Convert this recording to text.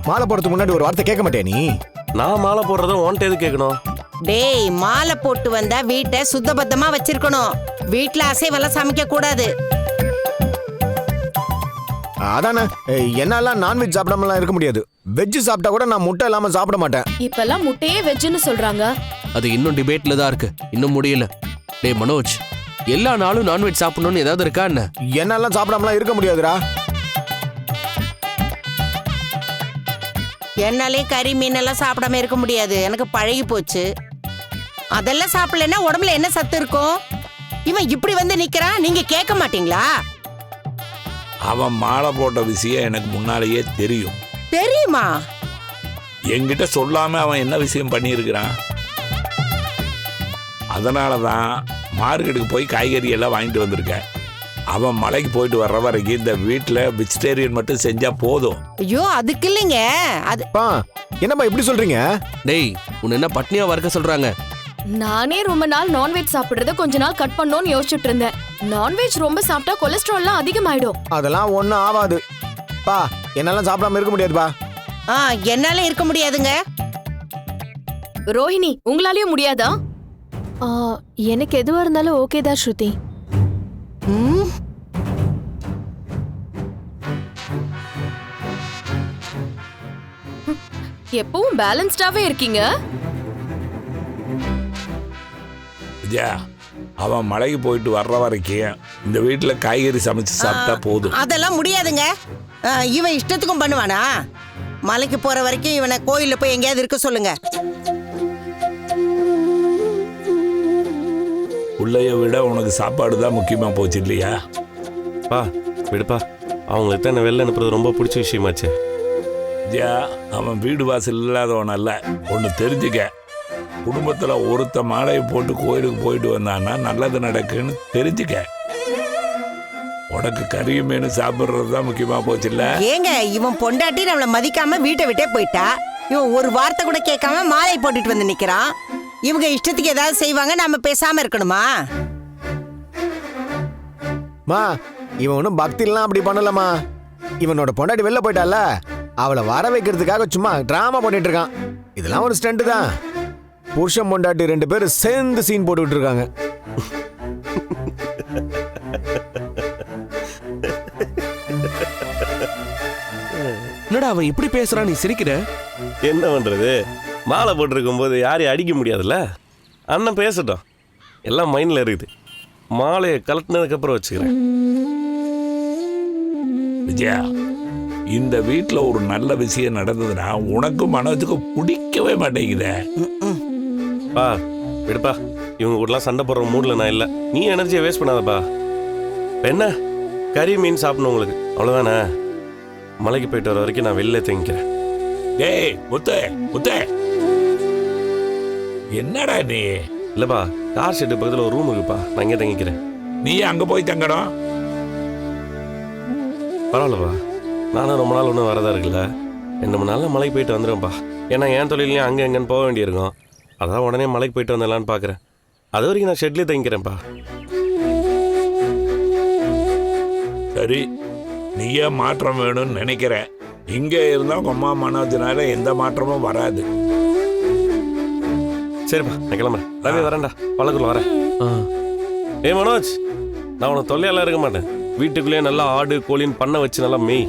மாலை போடுறதுக்கு முன்னாடி ஒரு வார்த்தை கேட்க மாட்டே நீ? நான் மாலை போடுறத உன்கிட்ட எது கேட்கணும்? டேய், மாலை போட்டு வந்தா வீட்டை சுத்தபத்தமா வச்சிருக்கணும். வீட்டுல அசைவெல்லாம் சமைக்க கூடாது. அதானே, என்னாலாம் நான்வெஜ் சாப்பிடாமலாம் இருக்க முடியாது. வெஜ் சாப்பிட்டா கூட நான் முட்டை இல்லாம சாப்பிட மாட்டேன். இப்பெல்லாம் முட்டையே வெஜ்னு சொல்றாங்க. அது இன்னும் டிபேட்ல தான் இருக்கு, இன்னும் முடியல. டேய் மனோஜ், எல்லா நாளும் நான்வெஜ் சாப்பிடணும்னு ஏதாவது இருக்கா என்ன? என்னாலாம் சாப்பிடாமலாம் இருக்க முடியாதுடா. என்னாலே கறி மீன் எல்லாம் சாப்பிடாம இருக்க முடியாது. எனக்கு பழகி போச்சு. அதெல்லாம் சாப்பிடலன்னா உடம்புல என்ன சத்து இருக்கும்? இவன் இப்படி வந்து நிக்கிறான், நீங்க கேட்க மாட்டீங்களா? அவன் மாலை போட்ட விஷயம் எனக்கு முன்னாலேயே தெரியும். தெரியுமா? என்கிட்ட சொல்லாம அவன் என்ன விஷயம் பண்ணியிருக்கிறான். அதனாலதான் மார்க்கெட்டுக்கு போய் காய்கறி எல்லாம் வாங்கிட்டு வந்திருக்கேன். அவன் மலைக்கு போயிட்டு வர்ற வரைக்கும் இந்த வீட்டுல வெஜிடேரியன் மட்டும் செஞ்சா போதும். ஐயோ, அதுக்கு இல்லைங்க. அது என்னப்பா இப்படி சொல்றீங்க? டேய், உன்னை என்ன பட்னியா வறுக்க சொல்றாங்க? நானே ரொம்ப நாள் நான்வெஜ் சாப்பிடுறத கொஞ்ச நாள் கட் பண்ணணும்னு யோசிச்சுட்டு இருந்தேன். நான்வெஜ் ரொம்ப சாப்பிட்டா கொலஸ்ட்ரால்லாம் அதிகமாயிடும். அதெல்லாம் ஒண்ணும் ஆகாது பா. என்னால சாப்பிடாம இருக்க முடியாதுப்பா. என்னால இருக்க முடியாதுங்க. ரோஹிணி, உங்களாலயும் முடியாதா? எனக்கு எதுவா இருந்தாலும் ஓகே தான் ஸ்ருதி. எப்பவும் பேலன்ஸ்டாவே இருக்கீங்க. விஜயா, அவன் மலைக்கு போயிட்டு வர்ற வரைக்கும் இந்த வீட்டுல காய்கறி சமைச்சு சாப்பிட்டா போதும். அதெல்லாம் முடியாதுங்க. இவன் இஷ்டத்துக்கும் பண்ணுவானா? மலைக்கு போற வரைக்கும் இவனை கோயில்ல போய் எங்கேயாவது இருக்க சொல்லுங்க. உள்ளைய விட உனக்கு சாப்பாடு தான் முக்கியமா போச்சு இல்லையா? பா விடுப்பா, அவங்களுக்கு தான் வெளில அனுப்புறது ரொம்ப பிடிச்ச விஷயமாச்சு. விஜயா, அவன் வீடு வாசல் இல்லாதவன் அல்ல. ஒன்று தெரிஞ்சுக்க, குடும்பத்துல ஒருத்த மாலையை போட்டு கோயிலுக்கு போயிட்டு வந்தான்னா நல்லது நடக்குன்னு தெரிஞ்சுக்க. உனக்கு கறியும் மீன் சாப்பிட்றது தான் முக்கியமா போச்சு இல்ல? ஏங்க, இவன் பொண்டாட்டி நம்மளை மதிக்காம வீட்டை விட்டே போயிட்டா. இவன் ஒரு வார்த்தை கூட கேட்காம மாலை போட்டுட்டு வந்து நிக்கிறான். இவங்க இஷ்டத்துக்கு ஏதாவது செய்வாங்க, நாம பேசாம இருக்கணுமா? மா, இவன் ஒன்றும் பக்திலாம் அப்படி பண்ணலமா. இவனோட பொண்டாட்டி வெளில போயிட்டால, அவளை வர வைக்கிறதுக்காக சும்மா டிராமா பண்ணிட்டு இருக்கான். இதெல்லாம் ஒரு ஸ்டண்ட் தான். புருஷன் பொண்டாட்டி 2 பேரும் சேர்ந்து சீன் போட்டுக்கிட்டு இருக்காங்க. என்னடா அவன் இப்படி பேசுறான், நீ சிரிக்கிற? என்ன பண்றது, மாலை போட்டிருக்கும் போது யாரையும் அடிக்க முடியாதுல்ல. அண்ணன் பேசட்டும், எல்லாம் மைண்ட்ல இருக்குது. மாலையை கலட்டினதுக்கு அப்புறம் வச்சுக்கிறேன். விஜயா, இந்த வீட்டுல ஒரு நல்ல விஷயம் நடந்ததுன்னா உனக்கும் மனோஜுக்கும் பிடிக்கவே மாட்டேங்குதே. பா விடுப்பா, இவங்க கூடலாம் சண்டை போடுற மூட்ல நான் இல்லை. நீ எனர்ஜியை வேஸ்ட் பண்ணாதப்பா. என்ன கறி மீன் சாப்பிடணும் உங்களுக்கு, அவ்வளோதானே? மலைக்கு போயிட்டு வர வரைக்கும் நான் வெளில தங்கிக்கிறேன். டேய் முத்தே, முத்தே, என்னடா நீ? இல்லைப்பா, கார் ஷெட்டு பக்கத்தில் ஒரு ரூம் இருக்குப்பா, நான் இங்கே தங்கிக்கிறேன். நீ அங்க போய் தங்கணும். பரவாயில்லப்பா, நானும் ரொம்ப நாள் ஒன்றும் வரதா இருக்குல்ல. 2 மணி நாளில் மலைக்கு போயிட்டு வந்துடுவேன்ப்பா. ஏன்னா என் தொழிலையும் அங்கே எங்கேன்னு போக வேண்டியிருக்கும். அதான் உடனே மலைக்கு போயிட்டு வந்துடலான்னு பார்க்குறேன். அது வரைக்கும் நான் ஷெட்லேயே தங்கிக்கிறேன்ப்பா. சரி, நீயே மாற்றம் வேணும்னு நினைக்கிறேன். இங்க இருந்தா அம்மா மனோஜனால எந்த மாற்றமும் வராது. சரிப்பா, நான் கிளம்புறேன். ரவி வரேன்டா, பழக்குள்ள வரேன். மனோஜ், நான் உனக்கு தொல்லையெல்லாம் இருக்க மாட்டேன். வீட்டுக்குள்ளேயே நல்லா ஆடு கோழின்னு பண்ண வச்சு நல்லா மேய்.